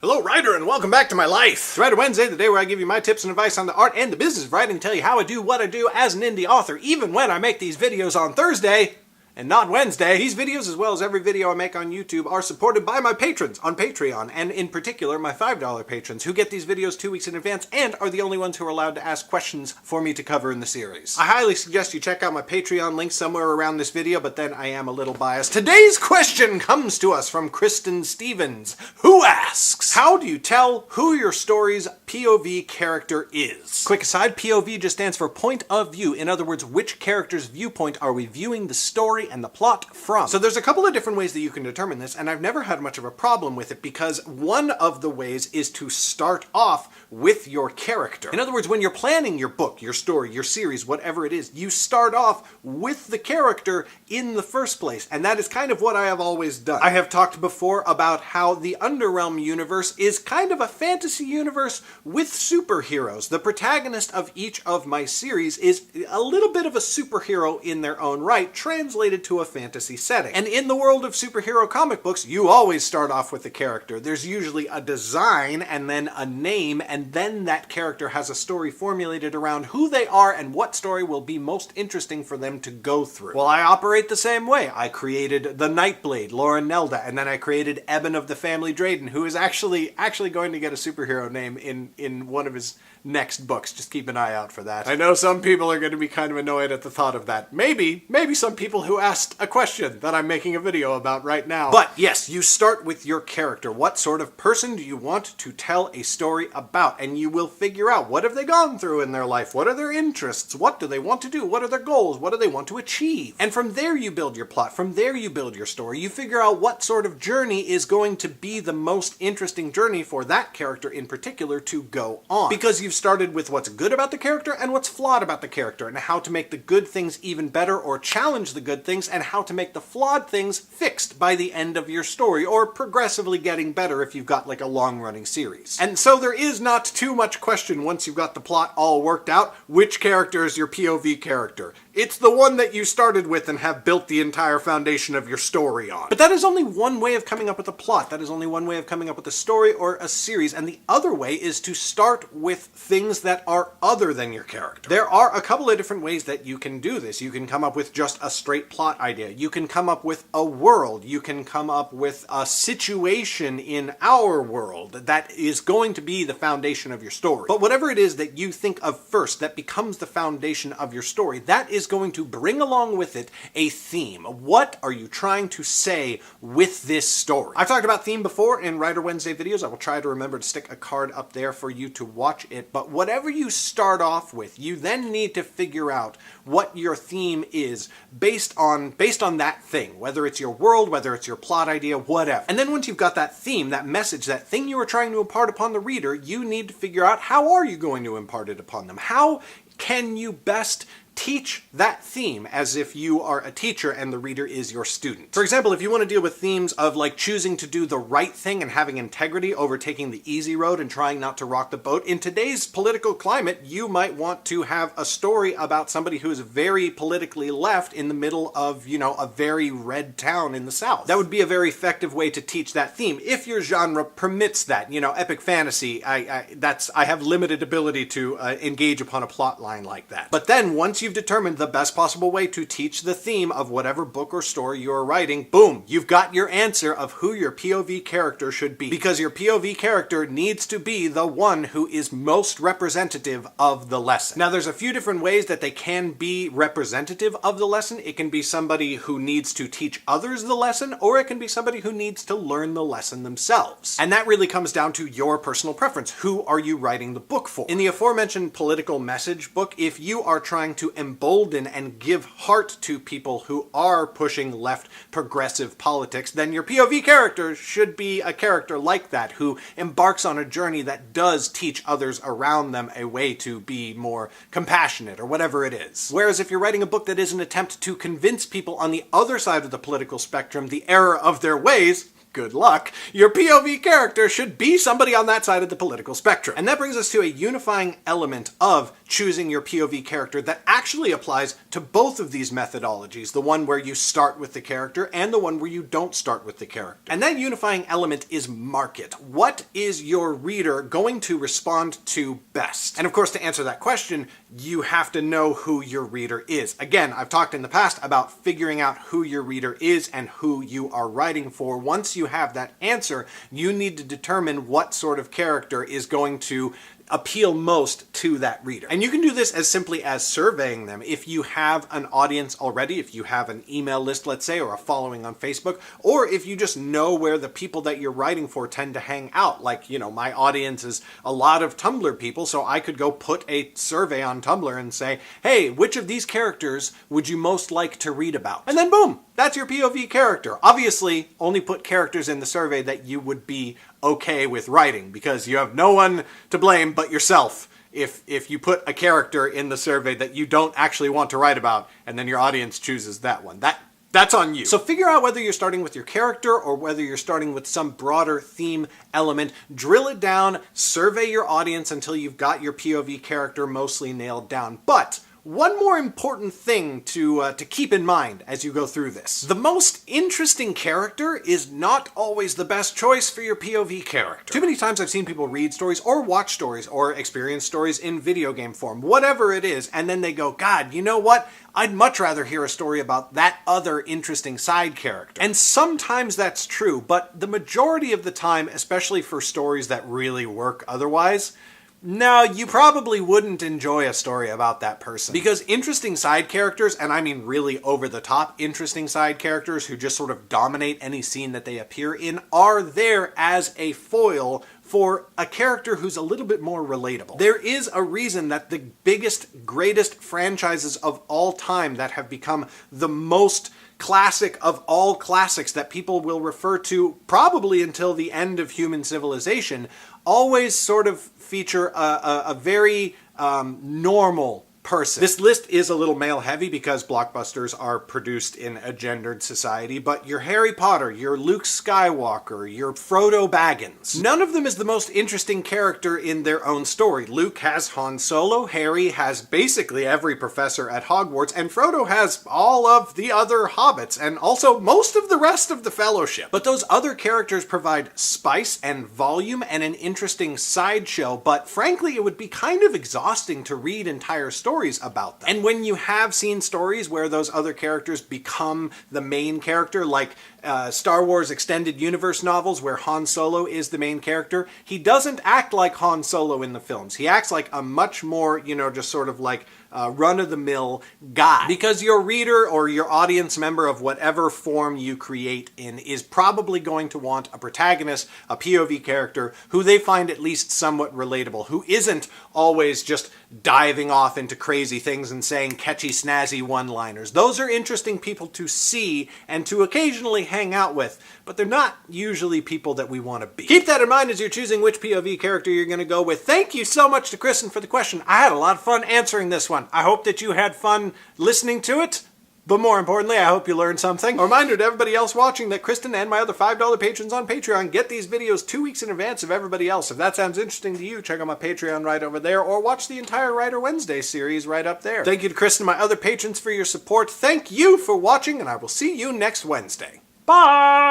Hello, writer, and welcome back to my life. It's Writer Wednesday, the day where I give you my tips and advice on the art and the business of writing, and tell you how I do what I do as an indie author, even when I make these videos on Thursday and not Wednesday. These videos, as well as every video I make on YouTube, are supported by my patrons on Patreon, and in particular, my $5 patrons, who get these videos 2 weeks in advance and are the only ones who are allowed to ask questions for me to cover in the series. I highly suggest you check out my Patreon link somewhere around this video, but then I am a little biased. Today's question comes to us from Kristen Stevens, who asks, how do you tell who your story's POV character is? Quick aside, POV just stands for point of view. In other words, which character's viewpoint are we viewing the story and the plot from? So there's a couple of different ways that you can determine this, and I've never had much of a problem with it, because one of the ways is to start off with your character. In other words, when you're planning your book, your story, your series, whatever it is, you start off with the character in the first place, and that is kind of what I have always done. I have talked before about how the Underrealm universe is kind of a fantasy universe with superheroes. The protagonist of each of my series is a little bit of a superhero in their own right, translated to a fantasy setting. And in the world of superhero comic books, you always start off with the character. There's usually a design and then a name, and then that character has a story formulated around who they are and what story will be most interesting for them to go through. Well, I operate the same way. I created the Nightblade, Lauren Nelda, and then I created Eben of the Family Drayden, who is actually going to get a superhero name in one of his next books. Just keep an eye out for that. I know some people are going to be kind of annoyed at the thought of that. Maybe some people who asked a question that I'm making a video about right now. But yes, you start with your character. What sort of person do you want to tell a story about? And you will figure out, what have they gone through in their life? What are their interests? What do they want to do? What are their goals? What do they want to achieve? And from there you build your plot. From there you build your story. You figure out what sort of journey is going to be the most interesting journey for that character in particular to go on. Because you've started with what's good about the character and what's flawed about the character, and how to make the good things even better or challenge the good things, and how to make the flawed things fixed by the end of your story, or progressively getting better if you've got like a long-running series. And so there is not too much question once you've got the plot all worked out, which character is your POV character. It's the one that you started with and have built the entire foundation of your story on. But that is only one way of coming up with a plot. That is only one way of coming up with a story or a series. And the other way is to start with things that are other than your character. There are a couple of different ways that you can do this. You can come up with just a straight plot idea. You can come up with a world. You can come up with a situation in our world that is going to be the foundation of your story. But whatever it is that you think of first that becomes the foundation of your story, that is going to bring along with it a theme. What are you trying to say with this story? I've talked about theme before in Writer Wednesday videos. I will try to remember to stick a card up there for you to watch it. But whatever you start off with, you then need to figure out what your theme is based on that thing, whether it's your world, whether it's your plot idea, whatever. And then once you've got that theme, that message, that thing you were trying to impart upon the reader, you need to figure out, how are you going to impart it upon them? How can you best teach that theme as if you are a teacher and the reader is your student? For example, if you want to deal with themes of like choosing to do the right thing and having integrity over taking the easy road and trying not to rock the boat, in today's political climate, you might want to have a story about somebody who is very politically left in the middle of, a very red town in the South. That would be a very effective way to teach that theme, if your genre permits that. Epic fantasy, I have limited ability to engage upon a plot line like that. But then once you've determined the best possible way to teach the theme of whatever book or story you're writing, boom, you've got your answer of who your POV character should be. Because your POV character needs to be the one who is most representative of the lesson. Now, there's a few different ways that they can be representative of the lesson. It can be somebody who needs to teach others the lesson, or it can be somebody who needs to learn the lesson themselves. And that really comes down to your personal preference. Who are you writing the book for? In the aforementioned political message book, if you are trying to embolden and give heart to people who are pushing left progressive politics, then your POV character should be a character like that, who embarks on a journey that does teach others around them a way to be more compassionate, or whatever it is. Whereas if you're writing a book that is an attempt to convince people on the other side of the political spectrum the error of their ways, good luck, your POV character should be somebody on that side of the political spectrum. And that brings us to a unifying element of choosing your POV character that actually applies to both of these methodologies, the one where you start with the character and the one where you don't start with the character. And that unifying element is market. What is your reader going to respond to best? And of course, to answer that question, you have to know who your reader is. Again, I've talked in the past about figuring out who your reader is and who you are writing for. Once you have that answer, you need to determine what sort of character is going to appeal most to that reader. And you can do this as simply as surveying them. If you have an audience already, if you have an email list, let's say, or a following on Facebook, or if you just know where the people that you're writing for tend to hang out, like, you know, my audience is a lot of Tumblr people, so I could go put a survey on Tumblr and say, hey, which of these characters would you most like to read about? And then boom, that's your POV character. Obviously, only put characters in the survey that you would be okay with writing, because you have no one to blame but yourself if you put a character in the survey that you don't actually want to write about, and then your audience chooses that one. That's on you. So figure out whether you're starting with your character or whether you're starting with some broader theme element. Drill it down, survey your audience until you've got your POV character mostly nailed down. But one more important thing to keep in mind as you go through this. The most interesting character is not always the best choice for your POV character. Too many times I've seen people read stories or watch stories or experience stories in video game form, whatever it is, and then they go, God, you know what? I'd much rather hear a story about that other interesting side character. And sometimes that's true, but the majority of the time, especially for stories that really work otherwise, no, you probably wouldn't enjoy a story about that person. Because interesting side characters, and I mean really over-the-top interesting side characters who just sort of dominate any scene that they appear in, are there as a foil for a character who's a little bit more relatable. There is a reason that the biggest, greatest franchises of all time that have become the most classic of all classics that people will refer to probably until the end of human civilization always sort of feature a very normal person. This list is a little male heavy because blockbusters are produced in a gendered society, but your Harry Potter, your Luke Skywalker, your Frodo Baggins, none of them is the most interesting character in their own story. Luke has Han Solo, Harry has basically every professor at Hogwarts, and Frodo has all of the other hobbits, and also most of the rest of the Fellowship. But those other characters provide spice and volume and an interesting sideshow, but frankly it would be kind of exhausting to read entire stories about them. And when you have seen stories where those other characters become the main character, like Star Wars Extended Universe novels where Han Solo is the main character, he doesn't act like Han Solo in the films. He acts like a much more, you know, just sort of like run-of-the-mill guy. Because your reader or your audience member of whatever form you create in is probably going to want a protagonist, a POV character, who they find at least somewhat relatable, who isn't always just diving off into crazy things and saying catchy, snazzy one-liners. Those are interesting people to see and to occasionally hang out with, but they're not usually people that we want to be. Keep that in mind as you're choosing which POV character you're going to go with. Thank you so much to Kristen for the question. I had a lot of fun answering this one. I hope that you had fun listening to it. But more importantly, I hope you learned something. A reminder to everybody else watching that Kristen and my other $5 patrons on Patreon get these videos 2 weeks in advance of everybody else. If that sounds interesting to you, check out my Patreon right over there, or watch the entire Writer Wednesday series right up there. Thank you to Kristen and my other patrons for your support. Thank you for watching, and I will see you next Wednesday. Bye!